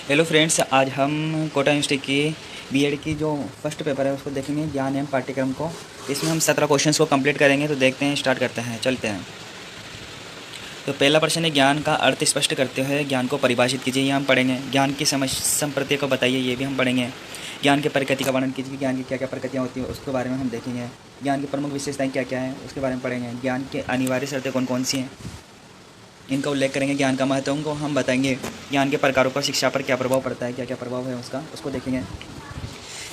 Hello friends, आज हम Kota university की बीएड की जो फर्स्ट पेपर है उसको देखेंगे, ज्ञान एवं पाठ्यक्रम को। इसमें हम 17 क्वेश्चंस को कंप्लीट करेंगे। तो देखते हैं, स्टार्ट करते हैं, चलते हैं। तो पहला प्रश्न है, ज्ञान का अर्थ स्पष्ट करते हुए ज्ञान को परिभाषित कीजिए। ये हम पढ़ेंगे। ज्ञान की समझ संप्रति को बताइए, ये भी हम पढ़ेंगे। ज्ञान की प्रकृति का वर्णन कीजिए, ज्ञान की क्या क्या प्रकृतियाँ होती है उसके बारे में हम देखेंगे। ज्ञान की प्रमुख विशेषताएँ क्या क्या हैं उसके बारे में पढ़ेंगे। ज्ञान की अनिवार्य शर्तें कौन कौन सी हैं, इनका उल्लेख करेंगे। ज्ञान का महत्व को हम बताएंगे। ज्ञान के प्रकारों का शिक्षा पर क्या प्रभाव पड़ता है, क्या क्या प्रभाव है उसको देखेंगे।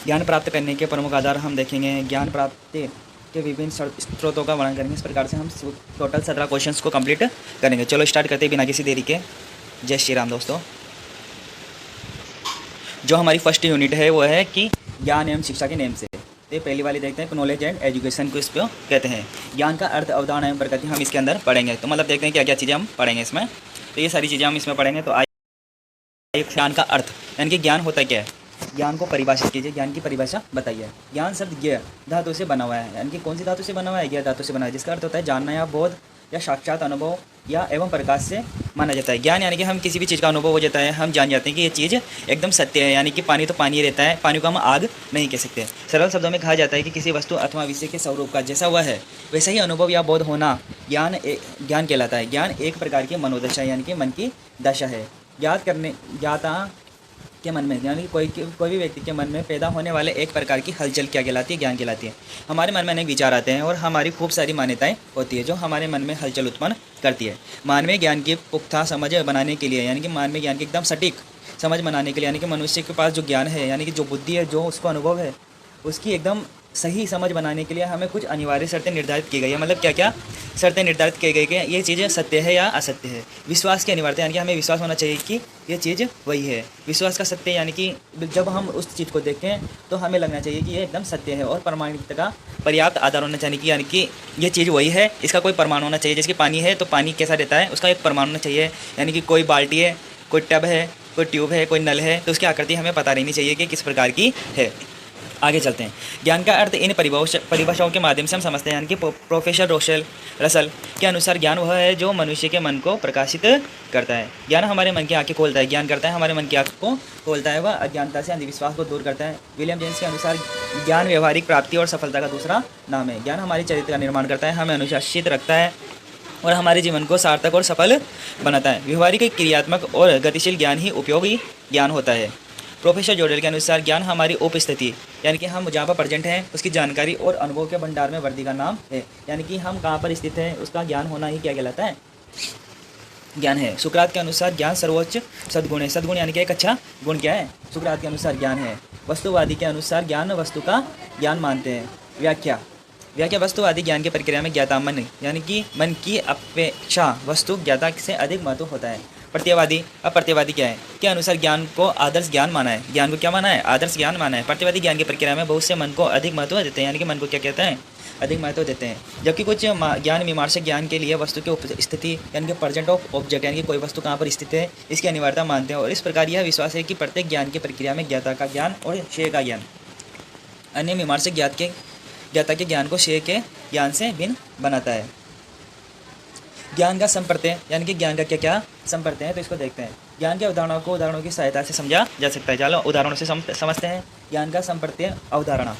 ज्ञान प्राप्त करने के प्रमुख आधार हम देखेंगे। ज्ञान प्राप्ति के विभिन्न स्रोतों का वर्णन करेंगे। इस प्रकार से हम टोटल 17 क्वेश्चंस को कंप्लीट करेंगे। चलो स्टार्ट करते हैं बिना किसी देरी के। जय श्री राम दोस्तों। जो हमारी फर्स्ट यूनिट है वो है कि ज्ञान एवं शिक्षा के नेम से। तो पहली वाली देखते हैं, नॉलेज एंड एजुकेशन को इस पर कहते हैं। ज्ञान का अर्थ, अवधारणा एवं प्रकृति हम इसके अंदर पढ़ेंगे। तो मतलब देखते हैं क्या क्या चीज़ें हम पढ़ेंगे इसमें। तो ये सारी चीज़ें हम इसमें पढ़ेंगे। तो आइए, ज्ञान का अर्थ यानी कि ज्ञान होता क्या है, ज्ञान को परिभाषित कीजिए। ज्ञान की परिभाषा बताइए। ज्ञान शब्द ज्ञ धातु से बना हुआ है, यानी कि कौन सी धातु से बना हुआ है, ज्ञ धातु से बना हुआ है, जिसका अर्थ होता है जानना या बोध या साक्षात अनुभव या एवं प्रकाश से माना जाता है। ज्ञान यानी कि हम किसी भी चीज़ का अनुभव हो जाता है, हम जान जाते हैं कि ये चीज़ एकदम सत्य है। यानी कि पानी तो पानी रहता है, पानी को हम आग नहीं कह सकते। सरल शब्दों में कहा जाता है कि किसी वस्तु अथवा विषय के स्वरूप का जैसा हुआ है वैसा ही अनुभव या बोध होना ज्ञान कहलाता है। ज्ञान एक प्रकार की मनोदशा यानी कि मन की दशा है। ज्ञाता के मन में यानी कोई भी व्यक्ति के मन में पैदा होने वाले एक प्रकार की हलचल क्या कहलाती है, ज्ञान कहलाती है। हमारे मन में अनेक विचार आते हैं और हमारी खूब सारी मान्यताएं होती है जो हमारे मन में हलचल उत्पन्न करती है। मानवीय ज्ञान की पुख्ता समझ बनाने के लिए यानी कि मानवीय ज्ञान की एकदम सटीक समझ बनाने के लिए यानी कि मनुष्य के पास जो ज्ञान है यानी कि जो बुद्धि है, जो उसको अनुभव है, उसकी एकदम सही समझ बनाने के लिए हमें कुछ अनिवार्य शर्तें निर्धारित की गई है। मतलब क्या क्या शर्तें निर्धारित की गई कि ये चीज़ें सत्य है या असत्य है। विश्वास की अनिवार्यता यानी कि हमें विश्वास होना चाहिए कि ये चीज़ वही है। विश्वास का सत्य यानी कि जब हम उस चीज़ को देखें तो हमें लगना चाहिए कि ये एकदम सत्य है। और प्रमाणिकता का पर्याप्त आधार होना चाहिए कि यानी कि ये चीज़ वही है, इसका कोई प्रमाण होना चाहिए। जैसे कि पानी है तो पानी कैसा रहता है, उसका एक प्रमाण होना चाहिए। यानी कि कोई बाल्टी है, कोई टब है, कोई ट्यूब है, कोई नल है, तो उसकी आकृति हमें पता रहनी चाहिए कि किस प्रकार की है। आगे चलते हैं। ज्ञान का अर्थ इन परिभाषाओं के माध्यम से हम समझते हैं। यानी कि प्रोफेसर रसल के अनुसार ज्ञान वह है जो मनुष्य के मन को प्रकाशित करता है। ज्ञान हमारे मन की आंखें खोलता है। ज्ञान करता है हमारे मन की आंख को खोलता है, वह अज्ञानता से अंधविश्वास को दूर करता है। विलियम जेम्स के अनुसार ज्ञान व्यवहारिक प्राप्ति और सफलता का दूसरा नाम है। ज्ञान हमारे चरित्र का निर्माण करता है, हमें अनुशासित रखता है और हमारे जीवन को सार्थक और सफल बनाता है। व्यवहारिक, क्रियात्मक और गतिशील ज्ञान ही उपयोगी ज्ञान होता है। प्रोफेसर जोडेल के अनुसार ज्ञान हमारी उपस्थिति यानी कि हम जहाँ पर प्रेजेंट हैं उसकी जानकारी और अनुभव के भंडार में वृद्धि का नाम है। यानी कि हम कहाँ पर स्थित हैं उसका ज्ञान होना ही क्या कहलाता है, ज्ञान है। सुकरात के अनुसार ज्ञान सर्वोच्च सद्गुण है। सद्गुण यानी कि एक अच्छा गुण क्या है, सुकरात के अनुसार ज्ञान है। वस्तुवादी के अनुसार ज्ञान वस्तु का ज्ञान मानते हैं। व्याख्या वस्तुवादी ज्ञान की प्रक्रिया में ज्ञाता मन यानी कि मन की अपेक्षा वस्तु ज्ञाता से अधिक महत्व होता है। प्रत्ययवादी क्या है, के अनुसार ज्ञान को आदर्श ज्ञान माना है। ज्ञान को क्या माना है, आदर्श ज्ञान माना है। प्रत्ययवादी ज्ञान की प्रक्रिया में बहुत से मन को अधिक महत्व देते हैं। यानी कि मन को क्या कहते हैं, अधिक महत्व देते हैं। जबकि कुछ ज्ञान मीमांसक ज्ञान के लिए वस्तु की स्थिति यानी कि प्रेजेंट ऑफ ऑब्जेक्ट यानी कि कोई वस्तु कहाँ पर स्थित है इसकी अनिवार्यता मानते हैं। और इस प्रकार यह विश्वास है कि प्रत्येक ज्ञान की प्रक्रिया में ज्ञाता का ज्ञान और शेय का ज्ञान अन्य मीमांसक ज्ञाता के ज्ञान को शेय के ज्ञान से भिन्न बनाता है। ज्ञान का संप्रत्यय यानी कि ज्ञान का क्या क्या संप्रत्यय है, तो इसको देखते हैं। ज्ञान के उदाहरणों को उदाहरणों की सहायता से समझा जा सकता है। चलो उदाहरणों से समझते हैं। ज्ञान का संप्रत्यय अवधारणा।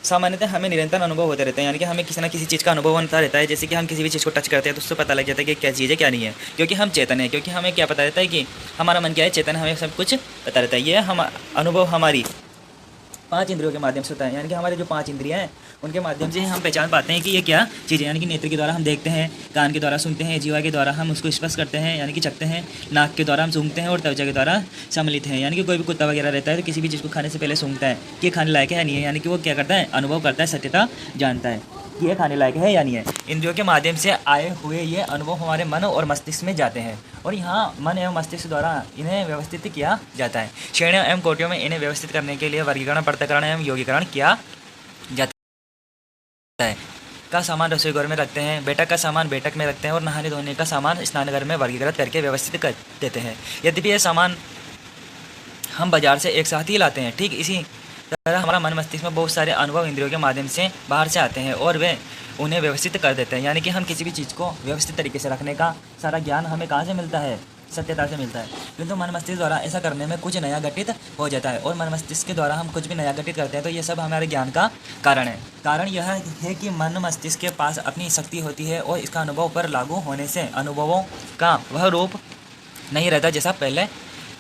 सामान्यतः हमें निरंतर अनुभव होते रहते हैं। यानी कि हमें किसी न किसी चीज़ का अनुभव होता रहता है। जैसे कि हम किसी भी चीज़ को टच करते हैं तो उससे पता लग जाता है कि क्या चीज़ है क्या नहीं है, क्योंकि हम चेतन है। क्योंकि हमें क्या पता रहता है कि हमारा मन क्या है, चेतन, हमें सब कुछ पता रहता है। ये हम अनुभव हमारी 5 इंद्रियों के माध्यम से होता है। यानी कि हमारे जो 5 इंद्रियां हैं उनके माध्यम से हम पहचान पाते हैं कि ये क्या चीज़ है। यानी कि नेत्र के द्वारा हम देखते हैं, कान के द्वारा सुनते हैं, जीवा के द्वारा हम उसको स्पर्श करते हैं यानी कि चखते हैं, नाक के द्वारा हम सूंघते हैं और त्वचा के द्वारा सम्मिलित हैं। यानी कि कोई भी कुत्ता वगैरह रहता है तो किसी भी चीज़ को खाने से पहले सूंघता है कि खाने लायक है या नहीं है। यानी कि वो क्या करता है, अनुभव करता है, सत्यता जानता है कि ये खाने लायक है या नहीं है। इंद्रियों के माध्यम से आए हुए ये अनुभव हमारे मन और मस्तिष्क में जाते हैं और यहाँ मन एवं मस्तिष्क द्वारा इन्हें व्यवस्थित किया जाता है। श्रेणियों एवं कोटियों में इन्हें व्यवस्थित करने के लिए वर्गीकरण, पृथक्करण एवं योगीकरण किया जाता है। का सामान रसोई घर में रखते हैं, बैठक का सामान बैठक में रखते हैं और नहाने धोने का सामान स्नानघर में वर्गीकृत करके व्यवस्थित कर देते हैं। यद्यपि ये सामान हम बाजार से एक साथ ही लाते हैं, ठीक इसी तरह हमारा मन मस्तिष्क में बहुत सारे अनुभव इंद्रियों के माध्यम से बाहर से आते हैं और वे उन्हें व्यवस्थित कर देते हैं। यानी कि हम किसी भी चीज़ को व्यवस्थित तरीके से रखने का सारा ज्ञान हमें कहाँ से मिलता है, सत्यता से मिलता है, किंतु मन मस्तिष्क द्वारा ऐसा करने में कुछ नया घटित हो जाता है। और मन मस्तिष्क के द्वारा हम कुछ भी नया घटित करते हैं तो ये सब हमारे ज्ञान का कारण है। कारण यह है कि मन मस्तिष्क के पास अपनी शक्ति होती है और इसका अनुभव पर लागू होने से अनुभवों का वह रूप नहीं रहता जैसा पहले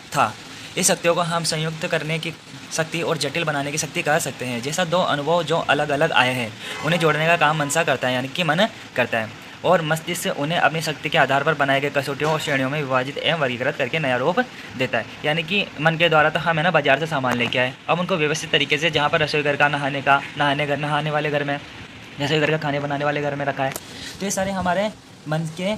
था। इस शक्तियों को हम संयुक्त करने की शक्ति और जटिल बनाने की शक्ति कह सकते हैं। जैसा दो अनुभव जो अलग अलग आए हैं उन्हें जोड़ने का काम मनसा करता है, यानी कि मन करता है, और मस्तिष्क उन्हें अपनी शक्ति के आधार पर बनाए गए कसौटियों और श्रेणियों में विभाजित एवं वर्गीकृत करके नया रूप देता है। यानी कि मन के द्वारा तो हम है ना बाजार से सामान लेके आए, अब उनको व्यवस्थित तरीके से जहाँ पर रसोई घर का नहाने वाले घर में, रसोई घर का खाने बनाने वाले घर में रखा है, तो ये सारे हमारे मन के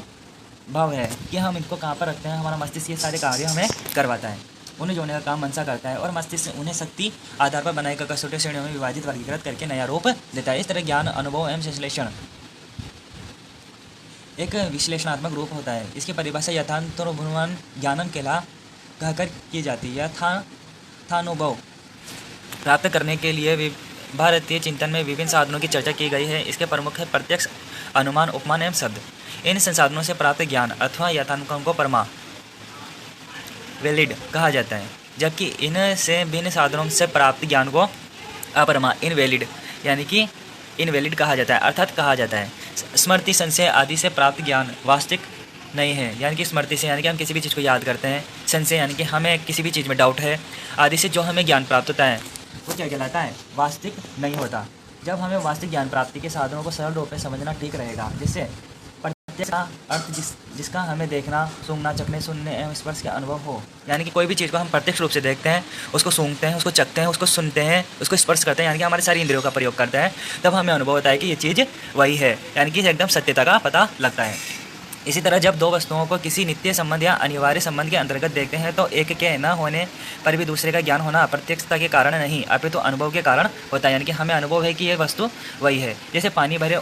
भाव है कि हम इनको कहाँ पर रखते हैं। हमारा मस्तिष्क ये सारे कार्य हमें करवाता है, उन्हें जोड़ने का काम मनसा करता है, और मस्तिष्क उन्हें शक्ति आधार पर बनाए गए कसौटी श्रेणियों में विभाजित वर्गीकृत करके नया रूप देता है। इस तरह ज्ञान, अनुभव एवं विश्लेषण एक विश्लेषणात्मक रूप होता है। इसकी परिभाषा यथार्थानुभूमान ज्ञानम केला कहकर की जाती है। यथार्थानुभव प्राप्त करने के लिए भारतीय चिंतन में विभिन्न साधनों की चर्चा की गई है। इसके प्रमुख है प्रत्यक्ष, अनुमान, उपमान एवं शब्द। इन संसाधनों से प्राप्त ज्ञान अथवा यथार्थानुभव को परमा वैलिड कहा जाता है, जबकि इनसे भिन्न साधनों से प्राप्त ज्ञान को अपरमा इनवैलिड यानी कि इनवैलिड कहा जाता है, अर्थात कहा जाता है। स्मृति, संशय आदि से प्राप्त ज्ञान वास्तविक नहीं है, यानी कि स्मृति से यानी कि हम किसी भी चीज़ को याद करते हैं, संशय यानी कि हमें किसी भी चीज़ में डाउट है आदि से जो हमें ज्ञान प्राप्त होता है वो क्या कहलाता है, वास्तविक नहीं होता। जब हमें वास्तविक ज्ञान प्राप्ति के साधनों को सरल रूप में समझना ठीक रहेगा, जिससे प्रत्यक्ष का अर्थ जिसका हमें देखना, सूंघना, चखने, सुनने एवं स्पर्श का अनुभव हो। यानी कि कोई भी चीज़ को हम प्रत्यक्ष रूप से देखते हैं, उसको सूंघते हैं, उसको चखते हैं, उसको सुनते हैं, उसको स्पर्श करते हैं, यानी कि हमारी सारी इंद्रियों का प्रयोग करते हैं, तब हमें अनुभव होता है कि ये चीज़ वही है, यानी कि एकदम सत्यता का पता लगता है। इसी तरह जब दो वस्तुओं को किसी नित्य संबंध या अनिवार्य संबंध के अंतर्गत देखते हैं तो एक के न होने पर भी दूसरे का ज्ञान होना प्रत्यक्षता के कारण नहीं अपितु अनुभव के कारण होता है। यानी कि हमें अनुभव है कि ये वस्तु वही है। जैसे पानी भरे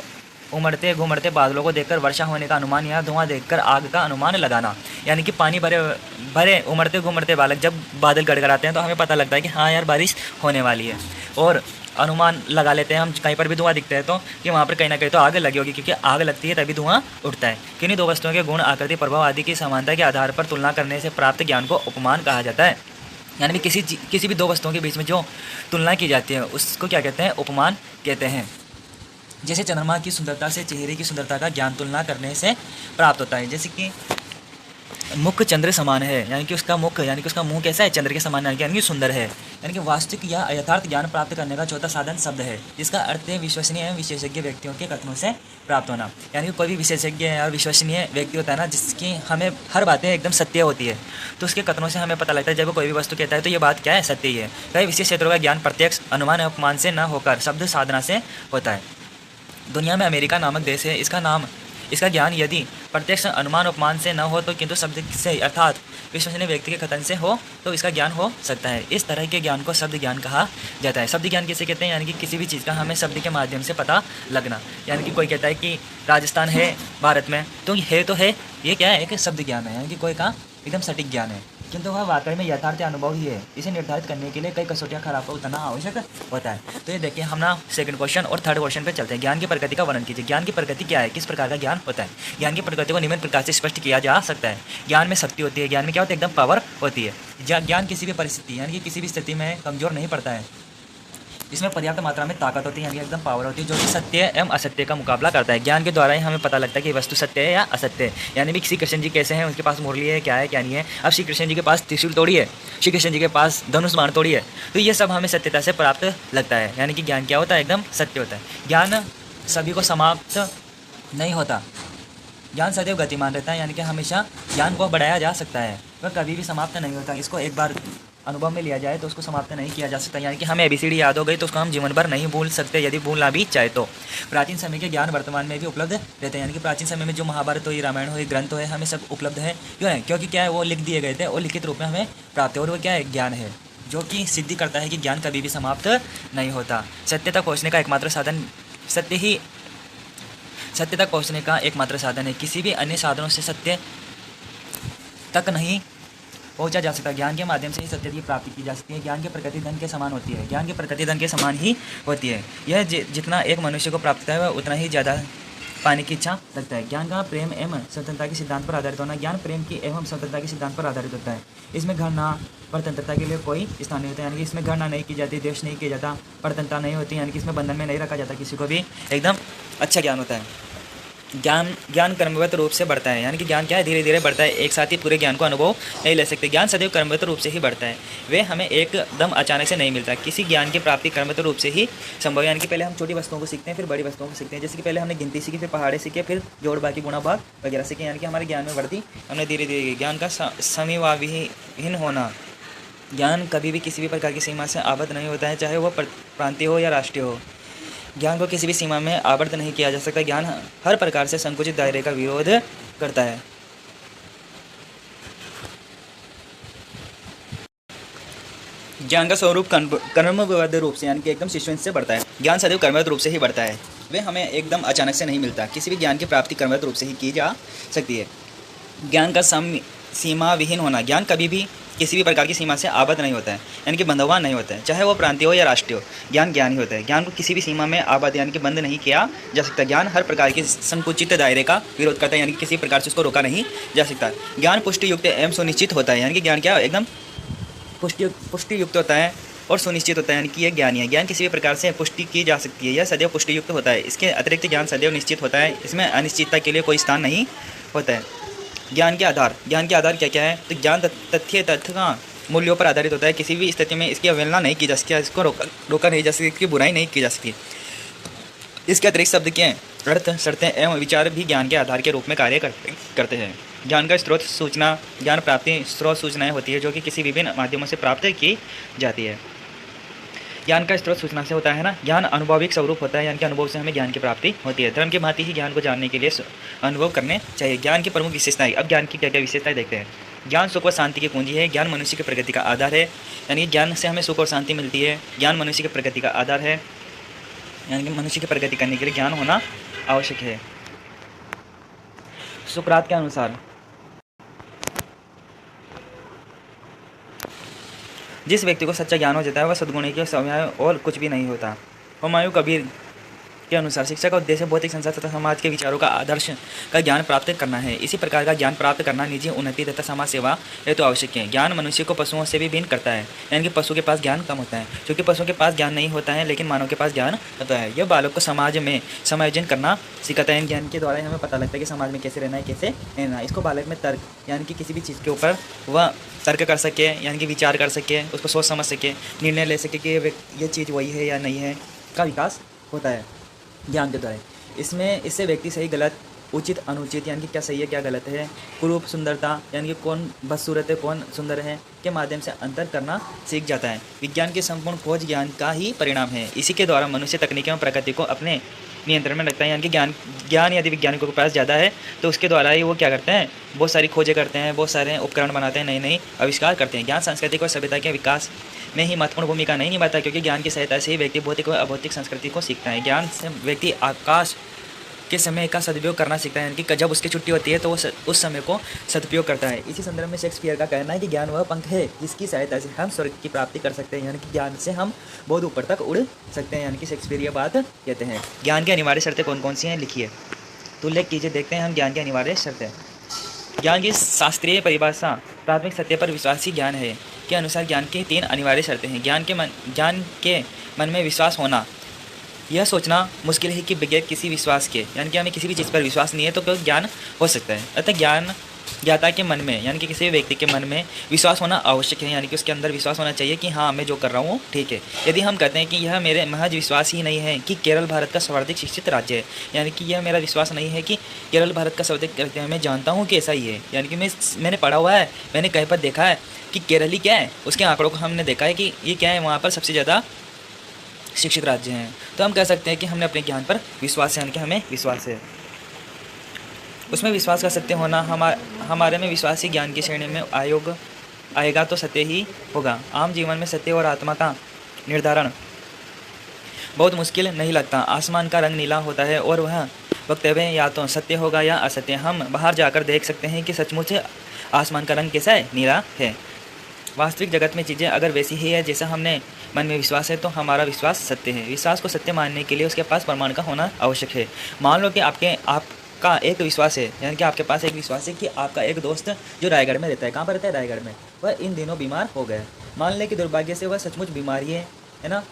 उमड़ते घुमड़ते बादलों को देखकर वर्षा होने का अनुमान या धुआं देखकर आग का अनुमान लगाना। यानी कि पानी भरे उमड़ते घुमड़ते बालक जब बादल गड़गड़ाते हैं तो हमें पता लगता है कि हाँ यार बारिश होने वाली है, और अनुमान लगा लेते हैं हम कहीं पर भी धुआं दिखता है तो कि वहाँ पर कहीं ना कहीं तो आग लगी होगी, क्योंकि आग लगती है तभी धुआं उठता है। किन्हीं दो वस्तुओं के गुण, आकृति, प्रभाव आदि की समानता के आधार पर तुलना करने से प्राप्त ज्ञान को उपमान कहा जाता है। यानी कि किसी भी दो वस्तुओं के बीच में जो तुलना की जाती है उसको क्या कहते हैं, उपमान कहते हैं। जैसे चंद्रमा की सुंदरता से चेहरे की सुंदरता का ज्ञान तुलना करने से प्राप्त होता है। जैसे कि मुख चंद्र समान है, यानी कि उसका मुख यानी कि उसका मुंह कैसा है, चंद्र के समान, यानी कि सुंदर है। यानी कि वास्तविक या यथार्थ ज्ञान प्राप्त करने का चौथा साधन शब्द है, जिसका अर्थ है विश्वसनीय एवं विशेषज्ञ व्यक्तियों के कथनों से प्राप्त होना। यानी कि कोई भी विशेषज्ञ और विश्वसनीय व्यक्ति होता है ना, जिसकी हमें हर बातें एकदम सत्य होती है, तो उसके कथनों से हमें पता लगता है जब कोई भी वस्तु कहता है तो ये बात क्या है, सत्य ही है। कई विशेष क्षेत्रों का ज्ञान प्रत्यक्ष, अनुमान एवं उपमान से न होकर शब्द साधना से होता है। दुनिया में अमेरिका नामक देश है, इसका ज्ञान यदि प्रत्यक्ष, अनुमान, उपमान से न हो तो किंतु शब्द से अर्थात विश्वसनीय व्यक्ति के कथन से हो तो इसका ज्ञान हो सकता है। इस तरह के ज्ञान को शब्द ज्ञान कहा जाता है। शब्द ज्ञान किसे कहते हैं, यानी कि किसी भी चीज़ का हमें शब्द के माध्यम से पता लगना। यानी कि कोई कहता है कि राजस्थान है भारत में, तो है, ये क्या है, एक शब्द ज्ञान है, यानी कि कोई का एकदम सटीक ज्ञान है, किंतु वह वाकई में यथार्थ अनुभव ही है। इसे निर्धारित करने के लिए कई कसौटियाँ खराब उतरना आवश्यक होता है। तो ये देखिए हम ना सेकंड क्वेश्चन और थर्ड क्वेश्चन पे चलते हैं। ज्ञान की प्रकृति का वर्णन कीजिए। ज्ञान की प्रकृति क्या है, किस प्रकार का ज्ञान होता है। ज्ञान की प्रकृति को निम्न प्रकार से स्पष्ट किया जा सकता है। ज्ञान में शक्ति होती है, ज्ञान में क्या होता है, एकदम पावर होती है। ज्ञान किसी भी परिस्थिति यानी कि किसी भी स्थिति में कमजोर नहीं पड़ता है। इसमें पर्याप्त मात्रा में ताकत होती है, यानी एकदम पावर होती है, जो कि सत्य एवं असत्य का मुकाबला करता है। ज्ञान के द्वारा ही हमें पता लगता है कि वस्तु सत्य है या असत्य है। यानी भी श्री कृष्ण जी कैसे हैं, उनके पास मुरली है, क्या है। अब श्री कृष्ण जी के पास त्रिशूल तोड़ी है, श्री कृष्ण जी के पास धनुष बाण तोड़ी है, तो ये सब हमें सत्यता से प्राप्त लगता है। यानी कि ज्ञान क्या होता है, एकदम सत्य होता है। ज्ञान सभी को समाप्त नहीं होता, ज्ञान सदैव गतिमान रहता है, यानी कि हमेशा ज्ञान को बढ़ाया जा सकता है, वह कभी भी समाप्त नहीं होता। इसको एक बार अनुभव में लिया जाए तो उसको समाप्त नहीं किया जा सकता। यानी कि हमें ABCD याद हो गई तो उसको हम जीवन भर नहीं भूल सकते, यदि भूलना भी चाहे तो। प्राचीन समय के ज्ञान वर्तमान में भी उपलब्ध रहते हैं। यानी कि प्राचीन समय में जो महाभारत हो, रामायण हो, ग्रंथ हो, हमें सब उपलब्ध है। क्यों है, क्योंकि क्या है, वो लिख दिए गए थे और लिखित रूप में हमें प्राप्त है, और वो क्या है, ज्ञान है, जो कि सिद्धि करता है कि ज्ञान कभी भी समाप्त नहीं होता। सत्यता पहुँचने का एकमात्र साधन सत्यता पहुँचने का एकमात्र साधन है। किसी भी अन्य साधनों से सत्य तक नहीं पहुंचा जा सकता। ज्ञान के माध्यम से ही सत्य की प्राप्ति की जा सकती है। ज्ञान की प्रकृति धन के समान होती है, ज्ञान की प्रकृति धन के समान ही होती है। यह जितना एक मनुष्य को प्राप्त है वह उतना ही ज़्यादा पाने की इच्छा रखता है। ज्ञान का प्रेम एवं स्वतंत्रता के सिद्धांत पर आधारित होना। ज्ञान प्रेम की एवं स्वतंत्रता के सिद्धांत पर आधारित होता है। इसमें घृणा परतंत्रता के लिए कोई स्थान नहीं होता, यानी कि इसमें घृणा नहीं की जाती, द्वेष नहीं किया जाता, परतंत्रता नहीं होती, यानी कि इसमें बंधन में नहीं रखा जाता किसी को भी। एकदम अच्छा ज्ञान होता है। ज्ञान क्रमबद्ध रूप से बढ़ता है, यानी कि ज्ञान क्या है, धीरे धीरे बढ़ता है। एक साथ ही पूरे ज्ञान को अनुभव नहीं ले सकते। ज्ञान सदैव क्रमबद्ध रूप से ही बढ़ता है, वे हमें एकदम अचानक से नहीं मिलता। किसी ज्ञान की प्राप्ति क्रमबद्ध रूप से ही संभव है, यानी कि पहले हम छोटी वस्तुओं को सीखते हैं, फिर बड़ी वस्तुओं को सीखते हैं। जैसे कि पहले हमने गिनती सीखी, फिर पहाड़े सीखे, फिर जोड़ बाकी गुणा भाग वगैरह सीखे, यानी कि हमारे ज्ञान में बढ़ती हमने धीरे धीरे। ज्ञान का समविहीन होना। ज्ञान कभी भी किसी भी प्रकार की सीमा से आबद्ध नहीं होता है, चाहे वह प्रांतीय हो या राष्ट्रीय हो। ज्ञान को किसी भी सीमा में आबद्ध नहीं किया जा सकता। ज्ञान हर प्रकार से संकुचित दायरे का विरोध करता है। ज्ञान का स्वरूप कर्मबद्ध रूप से, यानी कि एकदम सीक्वेंस से बढ़ता है। ज्ञान सदैव कर्मबद्ध रूप से ही बढ़ता है, वे हमें एकदम अचानक से नहीं मिलता। किसी भी ज्ञान की प्राप्ति कर्मबद्ध रूप से ही की जा सकती है। ज्ञान का सीमा विहीन होना। ज्ञान कभी भी किसी भी प्रकार की सीमा से आबद्ध नहीं होता है, यानी कि बंधा हुआ नहीं होता है, चाहे वो प्रांतीय हो या राष्ट्रीय हो। ज्ञान ज्ञान ही होता है। ज्ञान को किसी भी सीमा में आबद्ध यानी कि बंद नहीं किया जा सकता। ज्ञान हर प्रकार के संकुचित दायरे का विरोध करता है, यानी कि किसी प्रकार से उसको रोका नहीं जा सकता। ज्ञान पुष्टि युक्त एवं सुनिश्चित होता है, यानी कि ज्ञान क्या एकदम पुष्टि युक्त होता है और सुनिश्चित होता है, यानी कि यह ज्ञान है। ज्ञान किसी भी प्रकार से पुष्टि की जा सकती है, यह सदैव पुष्टि युक्त होता है। इसके अतिरिक्त ज्ञान सदैव निश्चित होता है, इसमें अनिश्चितता के लिए कोई स्थान नहीं होता है। ज्ञान के आधार क्या क्या है, तो ज्ञान तथ्य का मूल्यों पर आधारित होता है। किसी भी स्थिति में इसकी अवहेलना नहीं की जा सकती, इसको रोका नहीं जा सकती, इसकी बुराई नहीं की जा सकती। इसके अतिरिक्त शब्द के अर्थ, शर्तें एवं विचार भी ज्ञान के आधार के रूप में कार्य करते हैं। ज्ञान का स्रोत सूचना। ज्ञान प्राप्ति स्रोत सूचनाएं होती है, जो कि किसी विभिन्न माध्यमों से प्राप्त की जाती है। ज्ञान का स्रोत सूचना से होता है ना। ज्ञान अनुभविक स्वरूप होता है, यानी कि अनुभव से हमें ज्ञान की प्राप्ति होती है। धर्म की भांति ही ज्ञान को जानने के लिए अनुभव करने चाहिए। ज्ञान की प्रमुख विशेषताएं। अब ज्ञान की क्या क्या विशेषताएं देखते हैं। ज्ञान सुख व शांति की पूंजी है। ज्ञान मनुष्य की प्रगति का आधार है, यानी कि ज्ञान से हमें सुख और शांति मिलती है। ज्ञान मनुष्य की प्रगति का आधार है, यानी कि मनुष्य की प्रगति करने के लिए ज्ञान होना आवश्यक है। सुकरात के अनुसार जिस व्यक्ति को सच्चा ज्ञान हो जाता है वह सद्गुण के समय और कुछ भी नहीं होता। हुमायूं कबीर के अनुसार शिक्षा का उद्देश्य भौतिक संसार तथा समाज के विचारों का आदर्श का ज्ञान प्राप्त करना है। इसी प्रकार का ज्ञान प्राप्त करना निजी उन्नति तथा समाज सेवा हेतु तो आवश्यक है। ज्ञान मनुष्य को पशुओं से भी भिन्न करता है, यानी कि पशु के पास ज्ञान कम होता है, क्योंकि पशु के पास ज्ञान नहीं होता है, लेकिन मानव के पास ज्ञान होता है। यह बालक को समाज में समायोजन करना सिखाता है। ज्ञान के द्वारा हमें पता लगता है कि समाज में कैसे रहना है, कैसे रहना है। इसको बालक में तर्क, यानी कि किसी भी चीज़ के ऊपर वह तर्क कर सके, यानी कि विचार कर सके, उसको सोच समझ सके, निर्णय ले सके कि ये चीज़ वही है या नहीं है, का विकास होता है ज्ञान के द्वारा। इससे व्यक्ति सही गलत, उचित अनुचित, यानी कि क्या सही है क्या गलत है, कुरूप सुंदरता, यानी कि कौन बदसूरत है कौन सुंदर है, के माध्यम से अंतर करना सीख जाता है। विज्ञान की संपूर्ण खोज ज्ञान का ही परिणाम है। इसी के द्वारा मनुष्य तकनीकी एवं प्रकृति को अपने नियंत्रण में रखता है, यानी कि ज्ञान यदि वैज्ञानिकों के पास ज़्यादा है तो उसके द्वारा ही वो क्या करते हैं, बहुत सारी खोजें करते हैं, बहुत सारे उपकरण बनाते हैं, नई नई आविष्कार करते हैं। ज्ञान सांस्कृतिक और सभ्यता के विकास में ही महत्वपूर्ण भूमिका नहीं निभाता, क्योंकि ज्ञान की सहायता से ही व्यक्ति भौतिक व अभौतिक संस्कृति को सीखता है। ज्ञान से व्यक्ति आकाश के समय का सदुपयोग करना सीखता है, यानी कि जब उसकी छुट्टी होती है तो वो उस समय को सदुपयोग करता है। इसी संदर्भ में शेक्सपियर का कहना है कि ज्ञान वह पंख है जिसकी सहायता से हम स्वर्ग की प्राप्ति कर सकते हैं, यानी कि ज्ञान से हम बहुत ऊपर तक उड़ सकते हैं, यानी कि शेक्सपियर ये बात कहते हैं। ज्ञान की अनिवार्य शर्तें कौन कौन सी हैं, लिखिए तो उल्लेख कीजिए। देखते हैं हम ज्ञान की अनिवार्य शर्तें। ज्ञान की शास्त्रीय परिभाषा प्राथमिक सत्य पर विश्वासी ज्ञान है के अनुसार ज्ञान की 3 अनिवार्य शर्तें हैं। ज्ञान के मन में विश्वास होना। यह सोचना मुश्किल है कि बगैर किसी विश्वास के, यानी कि हमें किसी भी चीज़ पर विश्वास नहीं है तो क्यों ज्ञान हो सकता है। अतः ज्ञाता के मन में, यानी कि किसी भी व्यक्ति के मन में विश्वास होना आवश्यक है, यानी कि उसके अंदर विश्वास होना चाहिए कि हाँ मैं जो कर रहा हूँ ठीक है। यदि हम कहते हैं कि यह मेरे महज विश्वास ही नहीं है कि केरल भारत का सर्वाधिक शिक्षित राज्य है, यानी कि यह मेरा विश्वास नहीं है कि केरल भारत का सर्वाधिक, मैं जानता हूँ कि ऐसा ही है, यानी कि मैंने पढ़ा हुआ है, मैंने कहीं पर देखा है कि केरल ही क्या है, उसके आंकड़ों को हमने देखा है कि ये क्या है, वहाँ पर सबसे ज़्यादा शिक्षित राज्य हैं, तो हम कह सकते हैं कि हमने अपने ज्ञान पर विश्वास है, यानी कि हमें विश्वास है। उसमें विश्वास का सत्य होना, हमारे में विश्वास ही ज्ञान की श्रेणी में आएगा तो सत्य ही होगा। आम जीवन में सत्य और आत्मा का निर्धारण बहुत मुश्किल नहीं लगता। आसमान का रंग नीला होता है और वह वक्तव्य या तो सत्य होगा या असत्य। हम बाहर जाकर देख सकते हैं कि सचमुच आसमान का रंग कैसा है, नीला है। वास्तविक जगत में चीज़ें अगर वैसी ही है जैसा हमने मन में विश्वास है तो हमारा विश्वास सत्य है। विश्वास को सत्य मानने के लिए उसके पास प्रमाण का होना आवश्यक है। मान लो कि आपका एक विश्वास है, यानी कि आपके पास एक विश्वास है कि आपका एक दोस्त जो रायगढ़ में रहता है, कहाँ पर रहता है, रायगढ़ में, वह इन दिनों बीमार हो गया। मान लें कि दुर्भाग्य से वह सचमुच बीमारी है ना,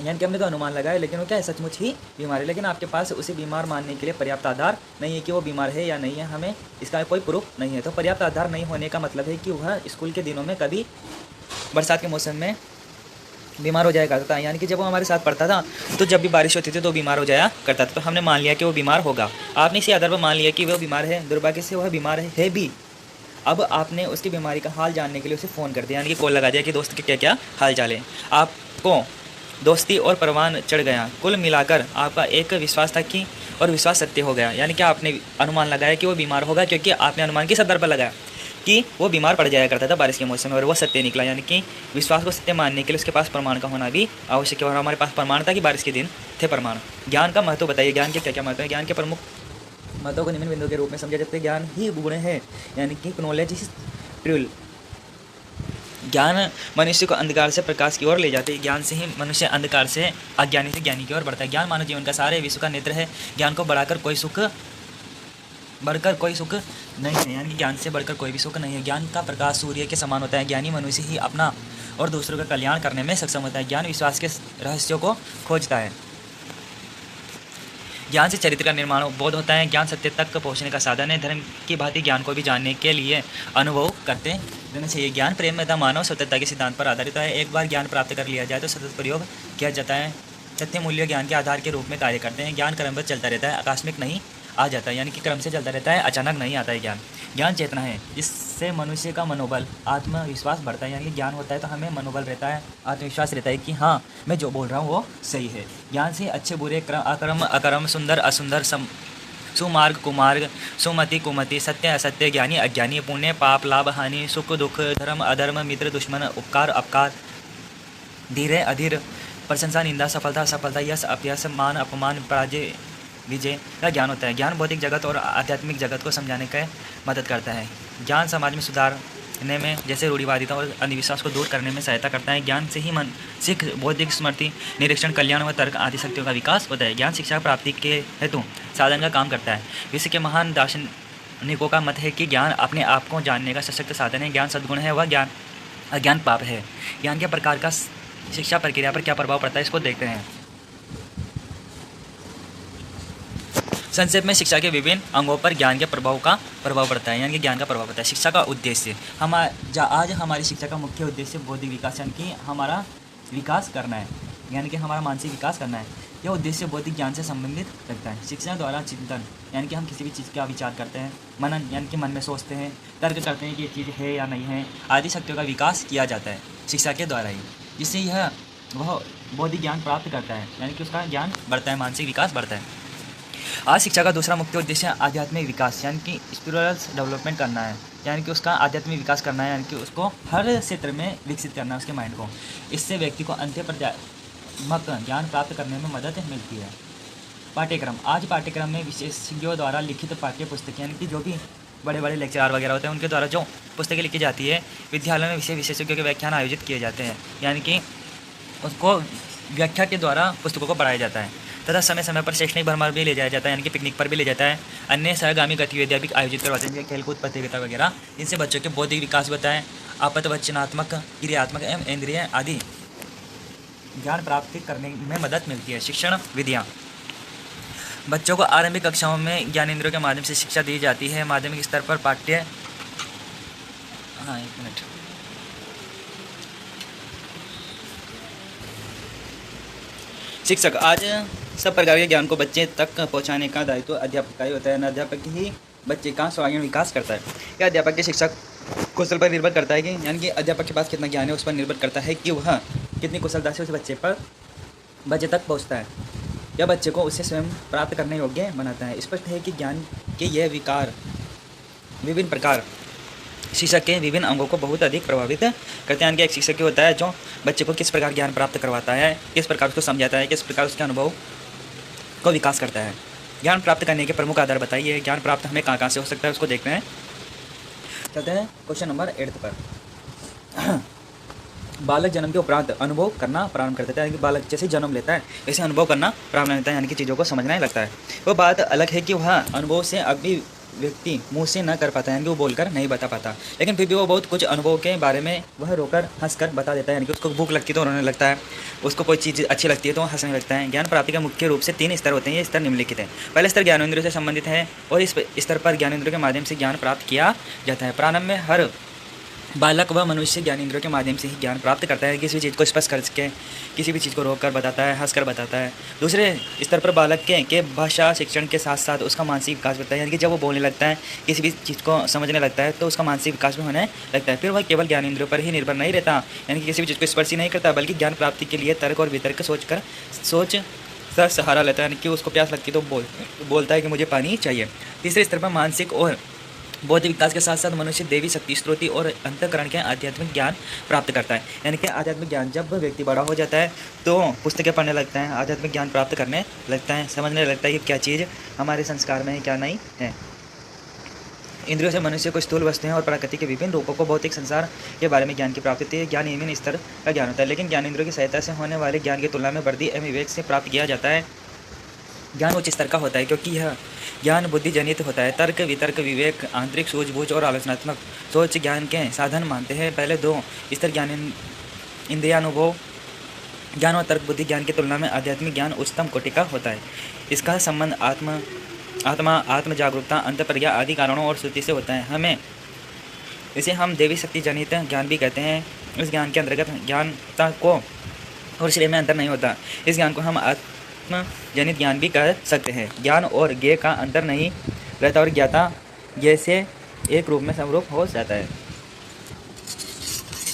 यानी कि हमने तो अनुमान लगाया, लेकिन वो क्या है, सचमुच ही बीमार है। लेकिन आपके पास उसे बीमार मानने के लिए पर्याप्त आधार नहीं है कि वो बीमार है या नहीं है, हमें इसका कोई प्रूफ नहीं है। तो पर्याप्त आधार नहीं होने का मतलब है कि वह स्कूल के दिनों में कभी बरसात के मौसम में बीमार हो जाया करता था, यानी कि जब वो हमारे साथ पढ़ता था तो जब भी बारिश होती थी तो बीमार हो जाया करता था। तो हमने मान लिया कि वो बीमार होगा। आपने इसी आधार पर मान लिया कि वह बीमार है। दुर्भाग्य से वह बीमार है भी। अब आपने उसकी बीमारी का हाल जानने के लिए उसे फ़ोन कर दिया, यानी कि कॉल लगा दिया कि दोस्त के क्या क्या हाल चाल है। आपको दोस्ती और परवान चढ़ गया। कुल मिलाकर आपका एक विश्वास था कि और विश्वास सत्य हो गया, यानी कि आपने अनुमान लगाया कि वो बीमार होगा, क्योंकि आपने अनुमान किस आधार पर लगाया कि वो बीमार पड़ जाया करता था बारिश के मौसम में, और वो सत्य निकला। यानी कि विश्वास को सत्य मानने के लिए उसके पास प्रमाण का होना भी आवश्यक है, और हमारे पास प्रमाण था कि बारिश के दिन थे प्रमाण। ज्ञान का महत्व बताइए, ज्ञान के क्या क्या महत्व है। ज्ञान के प्रमुख महत्व को निम्न बिंदु के रूप में समझा जाता है। ज्ञान ही गुण है, यानी कि नॉलेज इज ट्रूल। ज्ञान मनुष्य को अंधकार से प्रकाश की ओर ले जाते हैं। ज्ञान से ही मनुष्य अंधकार से अज्ञानी से ज्ञानी की ओर बढ़ता है। ज्ञान मानव जीवन का सारे विश्व का नेत्र है। ज्ञान को बढ़कर कोई सुख नहीं है, यानी कि ज्ञान से बढ़कर कोई भी सुख नहीं है। ज्ञान का प्रकाश सूर्य के समान होता है। ज्ञानी मनुष्य ही अपना और दूसरों का कल्याण करने में सक्षम होता है। ज्ञान विश्वास के रहस्यों को खोजता है। ज्ञान से चरित्र का निर्माण बोध होता है। ज्ञान सत्य तक पहुंचने का साधन है। धर्म की भांति ज्ञान को भी जानने के लिए अनुभव करते रहना चाहिए। ज्ञान प्रेमता मानव स्वतंत्रता के सिद्धांत पर आधारित है। एक बार ज्ञान प्राप्त कर लिया जाए तो सतत प्रयोग किया जाता है। सत्य मूल्य ज्ञान के आधार के रूप में कार्य करते हैं। ज्ञान क्रमबद्ध चलता रहता है, आकस्मिक नहीं आ जाता है, यानी कि क्रम से चलता रहता है, अचानक नहीं आता है। ज्ञान चेतना है, जिससे मनुष्य का मनोबल आत्मविश्वास बढ़ता है। यानी कि ज्ञान होता है तो हमें मनोबल रहता है, आत्मविश्वास रहता है कि हाँ मैं जो बोल रहा हूँ वो सही है। ज्ञान से अच्छे बुरे, अकर्म अकर्म, सुंदर असुंदर, सुमार्ग कुमार्ग, सुमति कुमति, सत्य असत्य, ज्ञानी अज्ञानी, पुण्य पाप, लाभ हानि, सुख दुख, धर्म अधर्म, मित्र दुश्मन, उपकार अपकार, धीरे अधीर, प्रशंसा निंदा, सफलता असफलता, यश अपयश, मान अपमान, पराजय विजय का ज्ञान होता है। ज्ञान भौतिक जगत और आध्यात्मिक जगत को समझाने का मदद करता है। ज्ञान समाज में सुधारने में, जैसे रूढ़िवादिता और अंधविश्वास को दूर करने में सहायता करता है। ज्ञान से ही मानसिक बौद्धिक स्मृति, निरीक्षण, कल्याण व तर्क आदि शक्तियों का विकास होता है। ज्ञान शिक्षा प्राप्ति के हेतु साधन का काम करता है। विश्व के महान दार्शनिकों का मत है कि ज्ञान अपने आप को जानने का सशक्त साधन है। ज्ञान सद्गुण है, वह ज्ञान अज्ञान पाप है। ज्ञान के प्रकार का शिक्षा प्रक्रिया पर क्या प्रभाव पड़ता है, इसको देखते हैं। संक्षेप में शिक्षा के विभिन्न अंगों पर ज्ञान के प्रभाव पड़ता है, यानी कि ज्ञान का प्रभाव पड़ता है। शिक्षा का उद्देश्य, आज हमारी शिक्षा का मुख्य उद्देश्य बौद्धिक विकास, यानी कि हमारा विकास करना है, यानी कि हमारा मानसिक विकास करना है। यह उद्देश्य बौद्धिक ज्ञान से संबंधित रखता है। शिक्षा द्वारा चिंतन, यानी कि हम किसी भी चीज़ का विचार करते हैं। मनन, यानी कि मन में सोचते हैं, तर्क करते हैं कि ये चीज़ है या नहीं है, आदि शक्तियों का विकास किया जाता है शिक्षा के द्वारा ही, जिससे वह बौद्धिक ज्ञान प्राप्त करता है, यानी कि उसका ज्ञान बढ़ता है, मानसिक विकास बढ़ता है। आज शिक्षा का दूसरा मुख्य उद्देश्य आध्यात्मिक विकास, यानी कि स्पिरिचुअल डेवलपमेंट करना है, यानी कि उसका आध्यात्मिक विकास करना है, यानी कि उसको हर क्षेत्र में विकसित करना है उसके माइंड को। इससे व्यक्ति को अंतःप्रज्ञात्मक ज्ञान प्राप्त करने में मदद मिलती है। पाठ्यक्रम, आज पाठ्यक्रम में विशेषज्ञों द्वारा लिखित पाठ्य पुस्तक, यानी कि जो भी बड़े बड़े लेक्चरार वगैरह होते हैं उनके द्वारा जो पुस्तकें लिखी जाती है। विद्यालय में विशेषज्ञों के व्याख्यान आयोजित किए जाते हैं, यानी कि उसको व्याख्या के द्वारा पुस्तकों को पढ़ाया जाता है। तथा समय समय पर शैक्षणिक भ्रमण भी ले जाया जाता है, यानी कि पिकनिक पर भी ले जाता है। अन्य सहगामी गतिविधियाँ भी आयोजित करवाते हैं, खेलकूद प्रतियोगिता वगैरह। इनसे बच्चों के बौद्धिक विकास होता है। आपतवचनात्मक, क्रियात्मक एवं इंद्रिय आदि ज्ञान प्राप्ति करने में मदद मिलती है। शिक्षण विधियाँ, बच्चों को आरंभिक कक्षाओं में ज्ञानेंद्रियों के माध्यम से शिक्षा दी जाती है। माध्यमिक स्तर पर शिक्षक, आज सब प्रकार के ज्ञान को बच्चे तक पहुंचाने का दायित्व अध्यापक का ही होता है। अध्यापक ही बच्चे का सर्वांगीण विकास करता है। यह अध्यापक के शिक्षक कौशल पर निर्भर करता है कि, यानी कि अध्यापक के पास कितना ज्ञान है उस पर निर्भर करता है कि वह कितनी कुशलता से उस बच्चे तक पहुँचता है। यह बच्चे को उससे स्वयं प्राप्त करने योग्य बनाता है। स्पष्ट है कि ज्ञान के यह विकार विभिन्न प्रकार शिक्षक के विभिन्न अंगों को बहुत अधिक प्रभावित करते हैं। एक शिक्षक होता है जो बच्चे को किस प्रकार ज्ञान प्राप्त करवाता है, किस प्रकार उसको समझाता है, किस प्रकार उसके अनुभव को विकास करता है। ज्ञान प्राप्त करने के प्रमुख आधार बताइए। ज्ञान प्राप्त हमें कहाँ से हो सकता है उसको देखते हैं। चलते हैं क्वेश्चन नंबर 8 पर। बालक जन्म के उपरांत अनुभव करना प्रारंभ कर देता है, यानी कि बालक जैसे जन्म लेता है वैसे अनुभव करना प्रारंभ लेता है, यानी कि चीज़ों को समझने लगता है। वो बात अलग है कि वह अनुभव से अभी व्यक्ति मुंह से न कर पाता है, यानी कि वो बोलकर नहीं बता पाता, लेकिन फिर भी वो बहुत कुछ अनुभव के बारे में वह रोकर हंसकर बता देता है, यानी कि उसको भूख लगती है तो रोने लगता है, उसको कोई चीज़ अच्छी लगती है तो हंसने लगता है। ज्ञान प्राप्ति का मुख्य रूप से 3 स्तर होते हैं। ये स्तर निम्नलिखित है। पहला स्तर ज्ञानेंद्रियों से संबंधित है और इस स्तर पर ज्ञानेंद्रियों के माध्यम से ज्ञान प्राप्त किया जाता है। प्रारंभ में हर बालक व मनुष्य ज्ञानेंद्रियों के माध्यम से ही ज्ञान प्राप्त करता है, किसी भी चीज़ को स्पष्ट करके, किसी भी चीज़ को रोक कर बताता है, हंस कर बताता है। दूसरे स्तर पर बालक के भाषा शिक्षण के साथ साथ उसका मानसिक विकास होता है, यानी कि जब वो बोलने लगता है, किसी भी चीज़ को समझने लगता है तो उसका मानसिक विकास भी होने लगता है। फिर वह केवल ज्ञानेंद्रियों पर ही निर्भर नहीं रहता, यानी कि किसी भी चीज़ को स्पर्श ही नहीं करता, बल्कि ज्ञान प्राप्ति के लिए तर्क और वितर्क सोच का सहारा लेता है, यानी कि उसको प्यास लगती है तो बोलता है कि मुझे पानी चाहिए। तीसरे स्तर पर मानसिक और बौद्धिक विकास के साथ साथ मनुष्य देवी शक्ति, स्त्रोति और अंतःकरण के आध्यात्मिक ज्ञान प्राप्त करता है, यानी कि आध्यात्मिक ज्ञान। जब व्यक्ति बड़ा हो जाता है तो पुस्तकें पढ़ने लगता है, आध्यात्मिक ज्ञान प्राप्त करने लगता है, समझने लगता है कि क्या चीज़ हमारे संस्कार में है क्या नहीं है। इंद्रियों से मनुष्य को स्थूल वस्तुएं और प्रकृति के विभिन्न रूपों को भौतिक संसार के बारे में ज्ञान की प्राप्ति होती है। ज्ञान निम्न स्तर का ज्ञान होता है, लेकिन ज्ञानेंद्रियों की सहायता से होने वाले ज्ञान की तुलना में वृद्धि एवं विवेक से प्राप्त किया जाता है। ज्ञान उच्च स्तर का होता है क्योंकि यह ज्ञान बुद्धि जनित होता है। तर्क, वितर्क, विवेक, आंतरिक सूझबूझ और आलोचनात्मक सोच ज्ञान के साधन मानते हैं। पहले 2 स्तर ज्ञान इंद्रियानुभव ज्ञान और तर्क बुद्धि ज्ञान की तुलना में आध्यात्मिक ज्ञान उच्चतम कोटि का होता है। इसका संबंध आत्म जागरूकता, अंतःप्रज्ञा आदि कारणों और श्रुति से होता है। इसे हम देवी शक्ति जनित ज्ञान भी कहते हैं। इस ज्ञान के अंतर्गत ज्ञानता को और श्रेय में अंतर नहीं होता। इस ज्ञान को हम जनित ज्ञान भी कह सकते हैं। ज्ञान और ज्ञेय का अंतर नहीं रहता और ज्ञाता जैसे एक रूप में समरूप हो जाता है।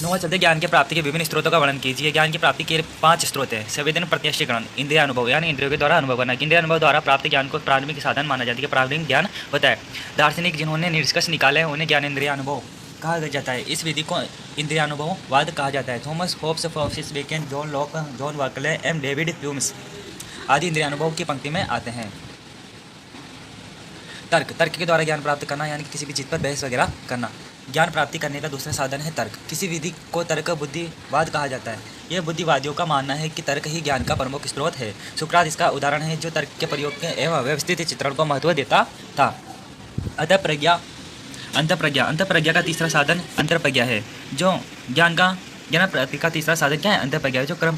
9वां चलते ज्ञान की प्राप्ति के विभिन्न स्रोतों का वर्णन कीजिए। ज्ञान की प्राप्ति के 5 स्रोत हैं। संवेदन, प्रत्यक्षीकरण, इंद्रियानुभव यानी इंद्रियों के द्वारा अनुभव करना। इंद्रियानुभव द्वारा प्राप्त ज्ञान को प्रारंभिक साधन माना जाता है, प्रारंभिक ज्ञान होता है। दार्शनिक जिन्होंने निष्कर्ष निकाले हैं उन्हें ज्ञानेंद्रियानुभव कहा जाता है। इस विधि को इंद्रियानुभववाद कहा जाता है। Thomas Hobbes, Francis Bacon, John Locke, John Berkeley, एम डेविड ह्यूम्स आदि इंद्रियानुभव की पंक्ति में आते हैं। तर्क के द्वारा ज्ञान प्राप्त करना, यानी किसी भी चीज़ पर बहस वगैरह करना। ज्ञान प्राप्ति करने का दूसरा साधन है तर्क। किसी विधि को तर्क बुद्धिवाद कहा जाता है। यह बुद्धिवादियों का मानना है कि तर्क ही ज्ञान का प्रमुख स्रोत है। सुकरात इसका उदाहरण है, जो तर्क के प्रयोग के एवं व्यवस्थित चित्रण को महत्व देता था। अंतःप्रज्ञा का तीसरा साधन अंतर्प्रज्ञा है, जो ज्ञान प्राप्ति का तीसरा साधन क्या है? अंतःप्रज्ञा है, जो कम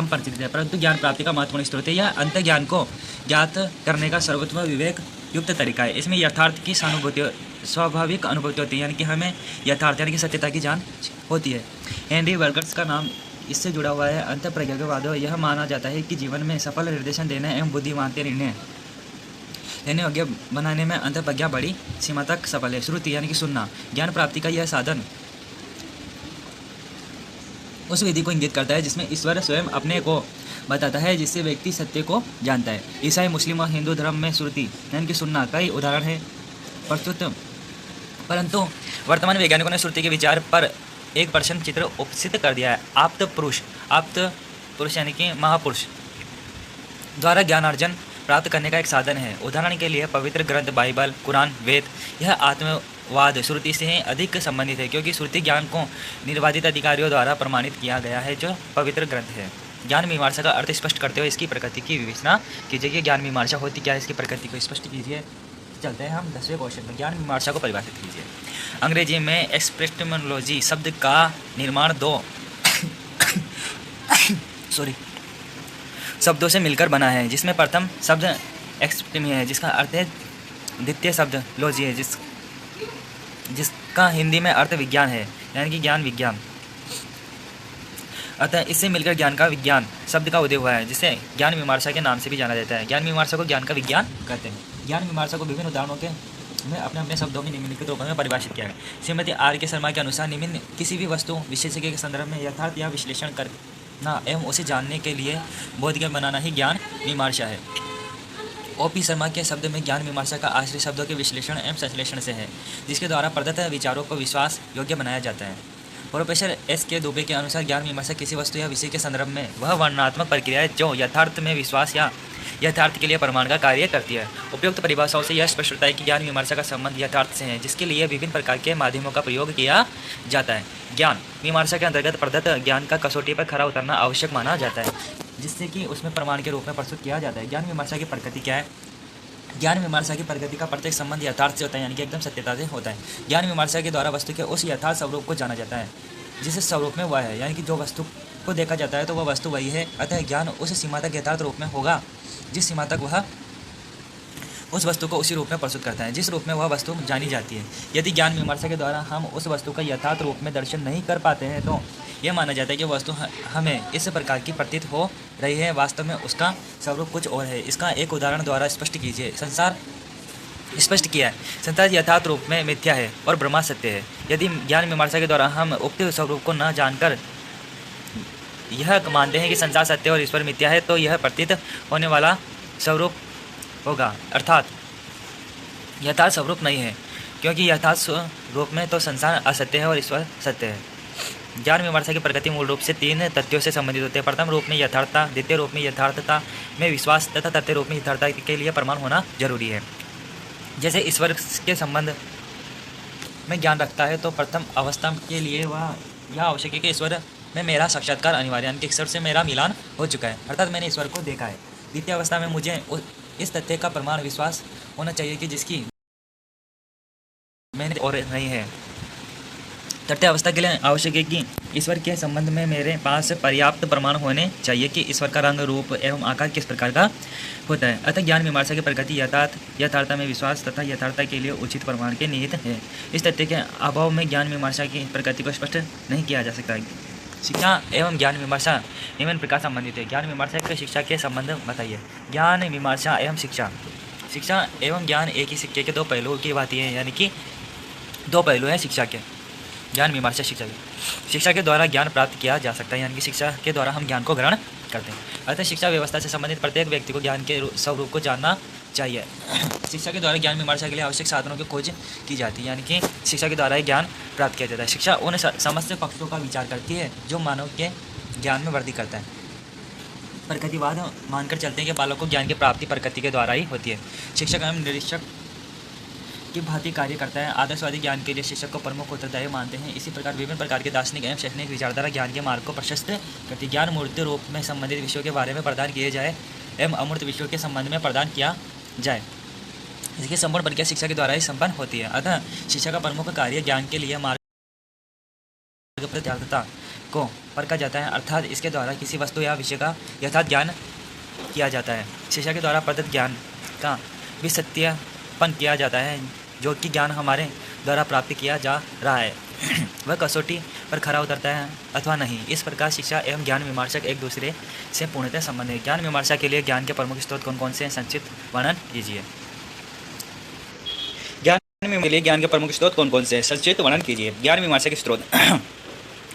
परिचित है परंतु ज्ञान प्राप्ति का महत्वपूर्ण स्रोत है। यह अंत ज्ञान को ज्ञात करने का सर्वोत्तम विवेक युक्त तरीका है। इसमें यथार्थ की स्वाभाविक अनुभूति होती है, यानी कि हमें यथार्थ यानी कि सत्यता की जान होती है। हेनरी वर्गर्स का नाम इससे जुड़ा हुआ है। अंतःप्रज्ञा के बाद यह माना जाता है कि जीवन में सफल निर्देशन देने एवं बुद्धिमान निर्णय लेने योग्य बनाने में अंतःप्रज्ञा बड़ी सीमा तक सफल है। श्रुति यानी कि सुनना ज्ञान प्राप्ति का यह साधन उस विधि को इंगित करता है जिसमें ईश्वर स्वयं अपने को बताता है, जिससे व्यक्ति सत्य को जानता है। ईसाई, मुस्लिम और हिंदू धर्म में श्रुति यानी कि सुनना कई उदाहरण है परंतु वर्तमान वैज्ञानिकों ने श्रुति के विचार पर एक प्रश्न चित्र उपस्थित कर दिया है। आप्त पुरुष यानी कि महापुरुष द्वारा ज्ञानार्जन प्राप्त करने का एक साधन है। उदाहरण के लिए पवित्र ग्रंथ बाइबल, कुरान, वेद। यह आत्मवाद श्रुति से अधिक संबंधित है क्योंकि श्रुति ज्ञान को निर्वाधित अधिकारियों द्वारा प्रमाणित किया गया है, जो पवित्र ग्रंथ है। ज्ञान मीमांसा का अर्थ स्पष्ट करते हुए इसकी प्रकृति की विवेचना कीजिए। ज्ञान मीमांसा होती क्या है, इसकी प्रकृति को स्पष्ट कीजिए। चलते हैं हम 10वें क्वेश्चन में। ज्ञान मीमांसा को परिभाषित कीजिए। अंग्रेजी में एपिस्टेमोलॉजी शब्द का निर्माण 2 शब्दों से मिलकर बना है, जिसमें प्रथम शब्द एक्सटेमी है, जिसका अर्थ है द्वितीय शब्द लॉजी है, जिसका हिंदी में अर्थ विज्ञान है, यानी कि ज्ञान विज्ञान। अतः इससे मिलकर ज्ञान का विज्ञान शब्द का उदय हुआ है, जिसे ज्ञान मीमांसा के नाम से भी जाना जाता है। ज्ञान मीमांसा को ज्ञान का विज्ञान कहते हैं। ज्ञान मीमांसा को विभिन्न उदाहरणों के में अपने शब्दों में निम्नलिखित रूपों में परिभाषित किया है। श्रीमती आर के शर्मा के अनुसार निम्न किसी भी वस्तु विशेषज्ञ के संदर्भ में यथार्थ या विश्लेषण करना एवं उसे जानने के लिए बोधगम्य बनाना ही ज्ञान मीमांसा है। O.P. शर्मा के शब्द में ज्ञान मीमांसा का आश्रय शब्दों के विश्लेषण एवं संश्लेषण से है, जिसके द्वारा प्रदत्त विचारों को विश्वास योग्य बनाया जाता है। प्रोफेसर एस के दुबे के अनुसार ज्ञान विमर्श किसी वस्तु या विषय के संदर्भ में वह वर्णनात्मक प्रक्रिया है जो यथार्थ में विश्वास या यथार्थ के लिए प्रमाण का कार्य करती है। उपयुक्त परिभाषाओं से यह स्पष्ट होता है कि ज्ञान विमर्श का संबंध यथार्थ से है, जिसके लिए विभिन्न प्रकार के माध्यमों का प्रयोग किया जाता है। ज्ञान विमर्श के अंतर्गत प्रदत्त ज्ञान का कसौटी पर खरा उतरना आवश्यक माना जाता है, जिससे कि उसमें प्रमाण के रूप में प्रस्तुत किया जाता है। ज्ञान विमर्श की प्रकृति क्या है? ज्ञान विमर्श की प्रगति का प्रत्येक संबंध यथार्थ से होता है, यानी कि एकदम सत्यता से होता है। ज्ञान विमर्श के द्वारा वस्तु के उस यथार्थ स्वरूप को जाना जाता है जिस स्वरूप में वह है, यानी कि जो वस्तु को देखा जाता है तो वह वस्तु वही है। अतः ज्ञान उस सीमा तक यथार्थ रूप में होगा जिस सीमा तक वह उस वस्तु को उसी रूप में प्रस्तुत करता है जिस रूप में वह वस्तु जानी जाती है। यदि ज्ञान विमर्श के द्वारा हम उस वस्तु का यथार्थ रूप में दर्शन नहीं कर पाते हैं तो यह माना जाता है कि वस्तु हमें इस प्रकार की प्रतीत हो रही है, वास्तव में उसका स्वरूप कुछ और है। इसका एक उदाहरण द्वारा स्पष्ट कीजिए। संसार स्पष्ट किया है, संसार यथार्थ रूप में मिथ्या है और ब्रह्मा सत्य है। यदि ज्ञान विमर्श के द्वारा हम उक्त स्वरूप को न जानकर यह मानते हैं कि संसार सत्य और ईश्वर मिथ्या है, तो यह प्रतीत होने वाला स्वरूप होगा, अर्थात यथार्थ स्वरूप नहीं है, क्योंकि यथार्थ स्वरूप में तो संसार असत्य है और ईश्वर सत्य है। ज्ञान विमर्श की प्रगति मूल रूप से 3 तथ्यों से संबंधित होते हैं। प्रथम रूप में यथार्थता, द्वितीय रूप में यथार्थता में विश्वास तथा तृतीय रूप में यथार्थता के लिए प्रमाण होना जरूरी है। जैसे ईश्वर के संबंध में ज्ञान रखता है तो प्रथम अवस्था के लिए वह यह आवश्यक है कि ईश्वर में मेरा साक्षात्कार अनिवार्य, यानी कि ईश्वर से मेरा मिलान हो चुका है, अर्थात मैंने ईश्वर को देखा है। द्वितीय अवस्था में मुझे इस तथ्य का प्रमाण विश्वास होना चाहिए कि जिसकी मैंने और नहीं है। तृतीय अवस्था के लिए आवश्यक है कि ईश्वर के संबंध में मेरे पास पर्याप्त प्रमाण होने चाहिए कि ईश्वर का रंग, रूप एवं आकार किस प्रकार का होता है। अतः ज्ञान विमर्श की प्रगति यथार्थता में विश्वास तथा यथार्थता के लिए उचित प्रमाण के निहित है। इस तथ्य के अभाव में ज्ञान विमर्श की प्रगति को स्पष्ट नहीं किया जा सकता। शिक्षा एवं ज्ञान विमर्श निम्न प्रकार संबंधित है। ज्ञान विमर्श की शिक्षा के संबंध बताइए। ज्ञान विमर्श एवं शिक्षा एवं ज्ञान एक ही सिक्के के 2 पहलुओं की बात है, यानी कि 2 पहलू हैं शिक्षा के। ज्ञान विमर्श शिक्षा के द्वारा ज्ञान प्राप्त किया जा सकता है, यानी कि शिक्षा के द्वारा हम ज्ञान को ग्रहण करते हैं। अतः शिक्षा व्यवस्था से संबंधित प्रत्येक व्यक्ति को ज्ञान के स्वरूप को जानना चाहिए। शिक्षा के द्वारा ज्ञान विमर्श के लिए आवश्यक साधनों की खोज की जाती है, यानी कि शिक्षा के द्वारा ही ज्ञान प्राप्त किया जाता है। शिक्षा उन समस्त पक्षों का विचार करती है जो मानव के ज्ञान में वृद्धि करता है। प्रकृतिवाद मानकर चलते हैं कि बालक को ज्ञान की प्राप्ति प्रकृति के द्वारा ही होती है। शिक्षक एवं निरीक्षक की भांति कार्य करता है। आदर्शवादी ज्ञान के लिए शिक्षक को प्रमुख उत्तरदायी मानते हैं। इसी प्रकार विभिन्न प्रकार के दार्शनिक एवं शैक्षणिक विचारधारा ज्ञान के मार्ग को प्रशस्त करती। ज्ञान मूर्त रूप में संबंधित विषयों के बारे में प्रदान किए जाए एवं अमूर्त विषयों के संबंध में प्रदान किया जाए। इसकी संपूर्ण प्रक्रिया शिक्षा के द्वारा ही संपन्न होती है। अतः शिक्षा का प्रमुख कार्य ज्ञान के लिए मार्ग यथार्थता को परखा जाता है, अर्थात इसके द्वारा किसी वस्तु या विषय का यथार्थ ज्ञान किया जाता है। शिक्षा के द्वारा प्रदत्त ज्ञान का भी सत्यापन किया जाता है, जो कि ज्ञान हमारे द्वारा प्राप्त किया जा रहा है वह कसौटी पर खरा उतरता है अथवा नहीं। इस प्रकार शिक्षा एवं ज्ञान विमर्शक एक दूसरे से पूर्णतः संबंधित है। ज्ञान विमर्श के लिए ज्ञान के प्रमुख स्रोत कौन कौन से हैं, संक्षिप्त वर्णन कीजिए। ज्ञान के लिए ज्ञान के प्रमुख स्रोत कौन कौन से हैं, संक्षिप्त वर्णन कीजिए। ज्ञान विमर्श के स्रोत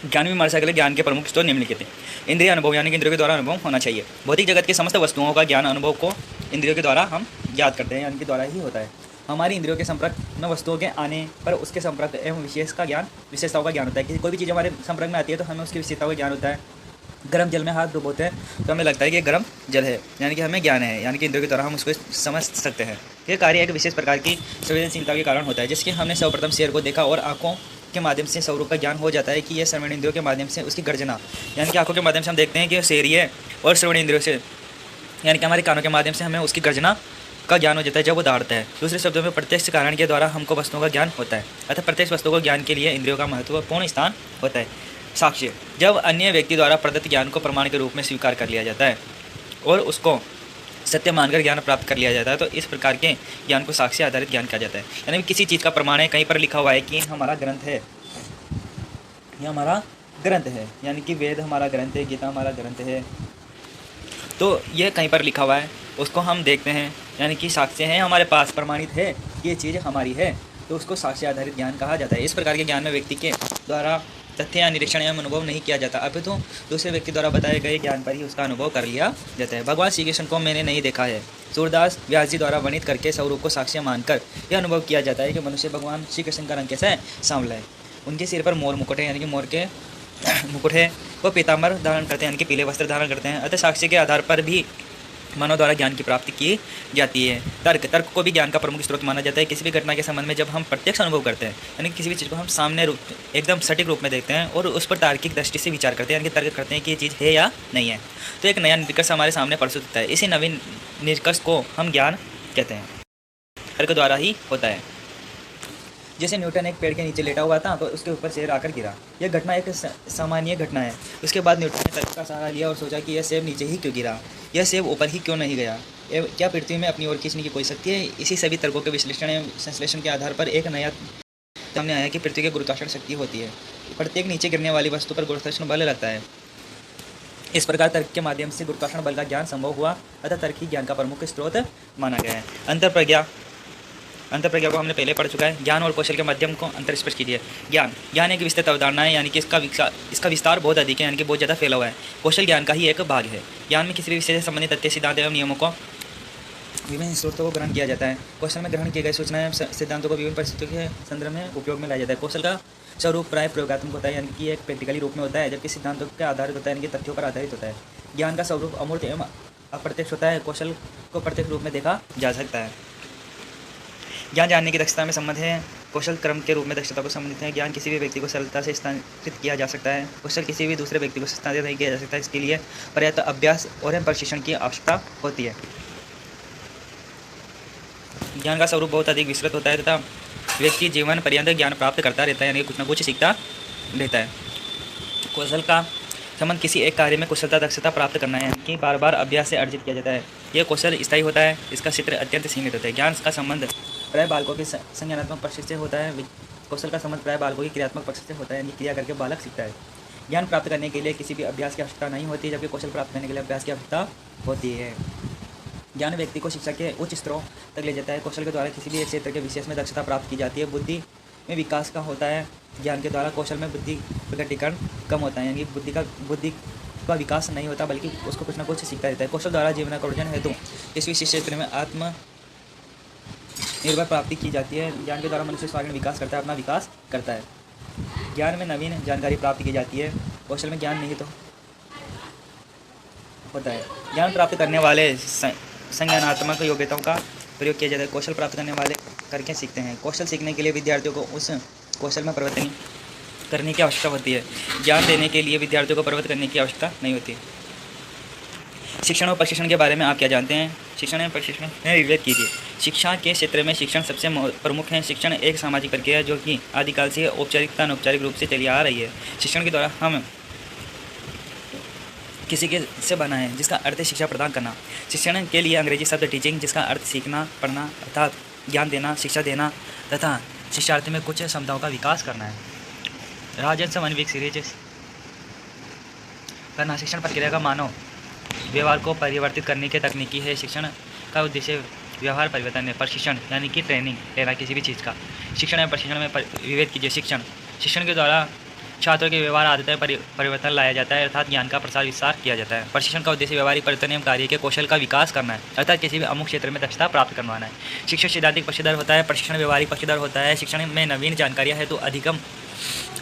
ज्ञान विमर्श के लिए ज्ञान के प्रमुख स्रोत निम्नलिखित हैं। इंद्रिय अनुभव, यानी कि इंद्रियों के द्वारा अनुभव होना चाहिए। भौतिक जगत के समस्त वस्तुओं का ज्ञान अनुभव को इंद्रियों के द्वारा हम याद करते हैं, यानी कि द्वारा ही होता है। हमारी इंद्रियों के संपर्क में वस्तुओं के आने पर उसके संपर्क एवं विशेषताओं का ज्ञान होता है। कोई भी चीज़ हमारे संपर्क में आती है तो हमें उसकी विशेषताओं का ज्ञान होता है। गर्म जल में हाथ डुबोते हैं तो हमें लगता है कि गर्म जल है, यानी कि हमें ज्ञान है, यानी कि इंद्रियों के द्वारा हम उसको समझ सकते हैं। यह कार्य एक विशेष प्रकार की संवेदनशीलता के कारण होता है, जिसके हमने सर्वप्रथम शेर को देखा और आँखों के माध्यम से स्वरूप का ज्ञान हो जाता है कि यह श्रवण इंद्रियों के माध्यम से उसकी गर्जना, यानी कि आँखों के माध्यम से हम देखते हैं कि शेर ही है, और श्रवण इंद्रियों से यानी कि हमारे कानों के माध्यम से हमें उसकी गर्जना का ज्ञान हो जाता है जब वो दौड़ता है। दूसरे शब्दों में प्रत्यक्ष कारण के द्वारा हमको वस्तुओं का ज्ञान होता है। अतः प्रत्यक्ष वस्तु को ज्ञान के लिए इंद्रियों का महत्वपूर्ण स्थान होता है। साक्ष्य, जब अन्य व्यक्ति द्वारा प्रदत्त ज्ञान को प्रमाण के रूप में स्वीकार कर लिया जाता है और उसको सत्य मानकर ज्ञान प्राप्त कर लिया जाता है, तो इस प्रकार के ज्ञान को साक्ष्य आधारित ज्ञान कहा जाता है। यानी किसी चीज़ का प्रमाण है, कहीं पर लिखा हुआ है कि हमारा ग्रंथ है, यह हमारा ग्रंथ है, यानी कि वेद हमारा ग्रंथ है, गीता हमारा ग्रंथ है, तो यह कहीं पर लिखा हुआ है, उसको हम देखते हैं, यानी कि साक्ष्य है, हमारे पास प्रमाणित है कि ये चीज़ हमारी है, तो उसको साक्ष्य आधारित ज्ञान कहा जाता है। इस प्रकार के ज्ञान में व्यक्ति के द्वारा तथ्य या निरीक्षण एवं अनुभव नहीं किया जाता, अपितु दूसरे व्यक्ति द्वारा बताए गए ज्ञान पर ही उसका अनुभव कर लिया जाता है। भगवान श्री कृष्ण को मैंने नहीं देखा है, सूरदास व्यास जी द्वारा वर्णित करके स्वरूप को साक्ष्य मानकर यह अनुभव किया जाता है कि मनुष्य भगवान श्री कृष्ण का रंग कैसा है, सांवला है। उनके सिर पर मोर मुकुट है, यानी कि मोर के मुकुट है। वो पीताम्बर धारण करते हैं, यानी कि पीले वस्त्र धारण करते हैं। अतः साक्ष्य के आधार पर भी मानव द्वारा ज्ञान की प्राप्ति की जाती है। तर्क को भी ज्ञान का प्रमुख स्रोत माना जाता है। किसी भी घटना के संबंध में जब हम प्रत्यक्ष अनुभव करते हैं, यानी किसी भी चीज़ को हम सामने रूप एकदम सटीक रूप में देखते हैं और उस पर तार्किक दृष्टि से विचार करते हैं, यानी कि तर्क करते हैं कि ये चीज़ है या नहीं है, तो एक नया निष्कर्ष हमारे सामने प्रस्तुत होता है। इसी नवीन निष्कर्ष को हम ज्ञान कहते हैं। तर्क द्वारा ही होता है। जैसे न्यूटन एक पेड़ के नीचे लेटा हुआ था तो उसके ऊपर शेर आकर गिरा। यह घटना एक सामान्य घटना है। उसके बाद न्यूटन ने तर्क का सहारा लिया और सोचा कि यह सेब नीचे ही क्यों गिरा, यह सेब ऊपर ही क्यों नहीं गया, क्या पृथ्वी में अपनी ओर खींचने की कोई शक्ति है। इसी सभी तर्कों के विश्लेषण एवं संश्लेषण के आधार पर एक नया सामने आया कि पृथ्वी की गुरुत्वाकर्षण शक्ति होती है। प्रत्येक नीचे गिरने वाली वस्तु पर गुरुत्वाकर्षण बल लगता है। इस प्रकार तर्क के माध्यम से गुरुत्वाकर्षण बल का ज्ञान संभव हुआ। अतः तर्क ही ज्ञान का प्रमुख स्रोत माना गया है। अंतरप्रज्ञा को हमने पहले पढ़ चुका है। ज्ञान और कौशल के माध्यम को अंतर स्पष्ट कीजिए। ज्ञान एक विस्तृत अवधारणा है, यानी कि इसका विस्तार बहुत अधिक है, यानी कि बहुत ज़्यादा फैला हुआ है। कौशल ज्ञान का ही एक भाग है। ज्ञान में किसी भी विषय से संबंधित तथ्य, सिद्धांत एवं नियमों को विभिन्न स्रोतों को ग्रहण किया जाता है। कौशल में ग्रहण किए गए सूचनाएं सिद्धांतों को विभिन्न परिस्थितियों के संदर्भ में उपयोग में लाया जाता है। कौशल का स्वरूप प्राय प्रयोगात्मक होता है, यानी कि एक प्रैक्टिकली रूप में होता है, जबकि सिद्धांतों के आधारित होता है, यानी कि तथ्यों पर आधारित होता है। ज्ञान का स्वरूप अमूर्त एवं अप्रत्यक्ष होता है। कौशल को प्रत्यक्ष रूप में देखा जा सकता है। ज्ञान जानने की दक्षता में संबंध है। कौशल क्रम के रूप में दक्षता को संबंधित है। ज्ञान किसी भी व्यक्ति को सरलता से स्थानांतरित किया जा सकता है। कौशल किसी भी दूसरे व्यक्ति को स्थानांतरित नहीं किया जा सकता। इसके लिए पर्याप्त अभ्यास और प्रशिक्षण की आवश्यकता होती है। ज्ञान का स्वरूप बहुत अधिक विस्तृत होता है तथा व्यक्ति जीवन पर्यंत ज्ञान प्राप्त करता रहता है, यानी कुछ न कुछ सीखता रहता है। कौशल का संबंध किसी एक कार्य में कुशलता दक्षता प्राप्त करना है, यानी कि बार बार अभ्यास से अर्जित किया जाता है। यह कौशल स्थायी होता है। इसका क्षेत्र अत्यंत सीमित होता है। ज्ञान का संबंध प्राय बालकों के संज्ञानात्मक पक्ष से होता है। कौशल का संबंध प्राय बालकों की क्रियात्मक पक्ष से होता है, यानी क्रिया करके बालक सीखता है। ज्ञान प्राप्त करने के लिए किसी भी अभ्यास की आवश्यकता नहीं होती, जबकि कौशल प्राप्त करने के लिए अभ्यास की आवश्यकता होती है। ज्ञान व्यक्ति को शिक्षा के उच्च स्तरों तक ले जाता है। कौशल के द्वारा किसी भी एक क्षेत्र के विशेष में दक्षता प्राप्त की जाती है। बुद्धि में विकास का होता है। ज्ञान के द्वारा कौशल में बुद्धि प्रकटीकरण कम होता है, यानी बुद्धि का विकास नहीं होता, बल्कि उसको कुछ ना कुछ सीखता रहता है। कौशल द्वारा जीवन का अर्जन हेतु इस विशेष क्षेत्र में आत्मनिर्भर प्राप्ति की जाती है। ज्ञान के द्वारा मनुष्य स्वाधीन विकास करता है, अपना विकास करता है। ज्ञान में नवीन जानकारी प्राप्त की जाती है। कौशल में ज्ञान नहीं तो होता है। ज्ञान प्राप्त करने वाले संज्ञानात्मक योग्यताओं का प्रयोग किया जाता है। कौशल प्राप्त करने वाले करके सीखते हैं। कौशल सीखने के लिए विद्यार्थियों को उस कौशल में परिवर्तन करने की आवश्यकता होती है। ज्ञान देने के लिए विद्यार्थियों को परिवर्तन करने की आवश्यकता नहीं होती। शिक्षण और प्रशिक्षण के बारे में आप क्या जानते हैं? शिक्षण एवं प्रशिक्षण में विवेक कीजिए। शिक्षा के क्षेत्र में शिक्षण सबसे प्रमुख है। शिक्षण एक सामाजिक प्रक्रिया है जो कि आदिकाल से औपचारिकता अनौपचारिक रूप से चली आ रही है। शिक्षण के द्वारा हम किसी के से बना है, जिसका अर्थ है शिक्षा प्रदान करना। शिक्षण के लिए अंग्रेजी शब्द टीचिंग, जिसका अर्थ सीखना पढ़ना अर्थात ज्ञान देना, शिक्षा देना तथा शिक्षार्थी में कुछ क्षमताओं का विकास करना है। राजस्व अनविक सीरीज करना शिक्षण प्रक्रिया का मानव व्यवहार को परिवर्तित करने की तकनीकी है। शिक्षण का उद्देश्य व्यवहार परिवर्तन है। प्रशिक्षण यानी कि ट्रेनिंग लेना किसी भी चीज़ का। शिक्षण एवं प्रशिक्षण में विभेद कीजिए। शिक्षण के द्वारा छात्रों के व्यवहार आदतें परिवर्तन लाया जाता है, अर्थात ज्ञान का प्रसार विस्तार किया जाता है। प्रशिक्षण का उद्देश्य व्यवहारिक परिवर्तन एवं कार्य के कौशल का विकास करना है, अर्थात किसी भी अमुक क्षेत्र में दक्षता प्राप्त करवाना है। शिक्षण सैद्धांतिक पक्षधर होता है, प्रशिक्षण व्यवहारिक पक्षधर होता है। शिक्षण में नवीन जानकारियाँ है तो अधिगम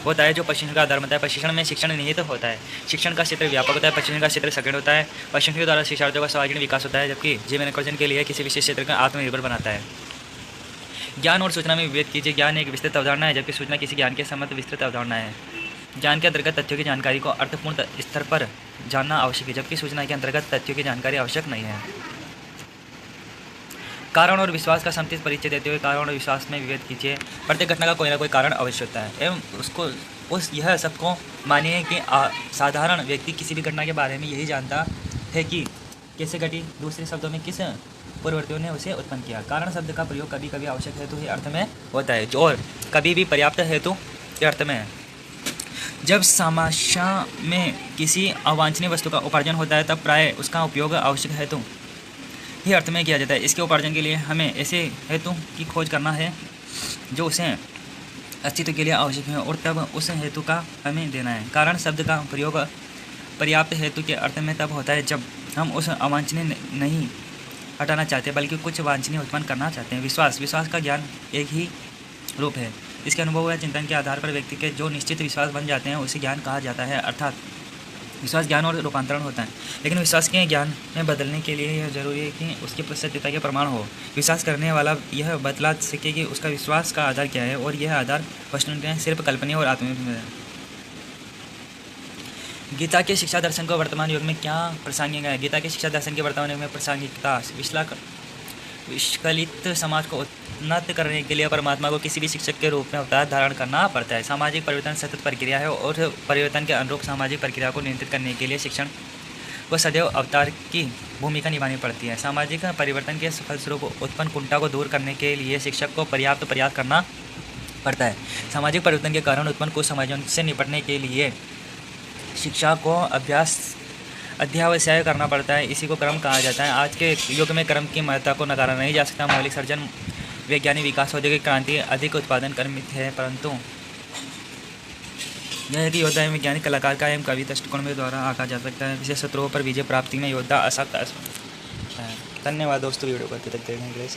होता है जो प्रशिक्षण का आधार बनता है। प्रशिक्षण में शिक्षण निहित होता है। शिक्षण का क्षेत्र व्यापक होता है, प्रशिक्षण का क्षेत्र संकीर्ण होता है। प्रशिक्षण के द्वारा शिक्षार्थियों का सर्वांगीण विकास होता है, जबकि जीवन अर्जन के लिए किसी विशेष क्षेत्र का आत्मनिर्भर बनाता है। ज्ञान और सूचना में विभेद कीजिए। ज्ञान एक विस्तृत अवधारणा है, जबकि सूचना किसी ज्ञान के संबंध विस्तृत अवधारणा है। ज्ञान के अंतर्गत तथ्यों की जानकारी को अर्थपूर्ण स्तर पर जानना आवश्यक है, जबकि सूचना के अंतर्गत तथ्यों की जानकारी आवश्यक नहीं है। कारण और विश्वास का संक्षिप्त परिचय देते हुए कारण और विश्वास में विभेद कीजिए। प्रत्येक घटना का कोई ना कोई कारण अवश्य होता है एवं यह सबको मानिए कि साधारण व्यक्ति किसी भी घटना के बारे में यही जानता है कि कैसे घटी, दूसरे शब्दों में किस पूर्ववर्तियों ने उसे उत्पन्न किया। कारण शब्द का प्रयोग कभी कभी आवश्यक हेतु ही अर्थ में होता है और कभी भी पर्याप्त हेतु के अर्थ में है। जब समस्या में किसी अवांछनीय वस्तु का उपार्जन होता है तब प्राय उसका उपयोग आवश्यक हेतु ही अर्थ में किया जाता है। इसके उपार्जन के लिए हमें ऐसे हेतु की खोज करना है जो उसे अस्तित्व के लिए आवश्यक है और तब उस हेतु का हमें देना है। कारण शब्द का प्रयोग पर्याप्त हेतु के अर्थ में तब होता है जब हम उस अवांछनीय नहीं हटाना चाहते बल्कि कुछ वांछनीय उत्पन्न करना चाहते हैं। विश्वास का ज्ञान एक ही रूप है। इसके अनुभव या चिंतन के आधार पर व्यक्ति के जो निश्चित विश्वास बन जाते हैं उसे ज्ञान कहा जाता है। अर्थात विश्वास ज्ञान और रूपांतरण होता है, लेकिन विश्वास के ज्ञान में बदलने के लिए यह जरूरी है कि उसकी सत्यता के प्रमाण हो। विश्वास करने वाला यह बतला सके कि उसका विश्वास का आधार क्या है, और यह आधार वस्तुतः सिर्फ कल्पनीय और आत्मीय है। गीता के शिक्षा दर्शन को वर्तमान युग में क्या प्रासंगिक है? गीता के शिक्षा दर्शन के वर्तमान युग में प्रासंगिकता विस्कलित समाज को उन्नत करने के लिए परमात्मा को किसी भी शिक्षक के रूप में अवतार धारण करना पड़ता है। सामाजिक परिवर्तन सतत प्रक्रिया है, और परिवर्तन के अनुरूप सामाजिक प्रक्रिया को नियंत्रित करने के लिए शिक्षण को सदैव अवतार की भूमिका निभानी पड़ती है। सामाजिक परिवर्तन के फलस्वरूप उत्पन्न कुंठा को दूर करने के लिए शिक्षक को पर्याप्त प्रयास करना पड़ता है। सामाजिक परिवर्तन के कारण उत्पन्न कुछ समाजों से निपटने के लिए शिक्षा को अध्यावसाय करना पड़ता है। इसी को कर्म कहा जाता है। आज के युग में कर्म की महत्ता को नकारा नहीं जा सकता। मौलिक सर्जन, वैज्ञानिक विकास, औद्योगिक क्रांति, अधिक उत्पादन कर्मित है, परंतु यह है कि योद्धा एवं वैज्ञानिक कलाकार का एवं कवि दृष्टिकोण में द्वारा आंका जा सकता है। विशेष शत्रुओं पर विजय प्राप्ति में योद्धा अशक्त है। धन्यवाद दोस्तों वीडियो को अंत तक देखने के लिए।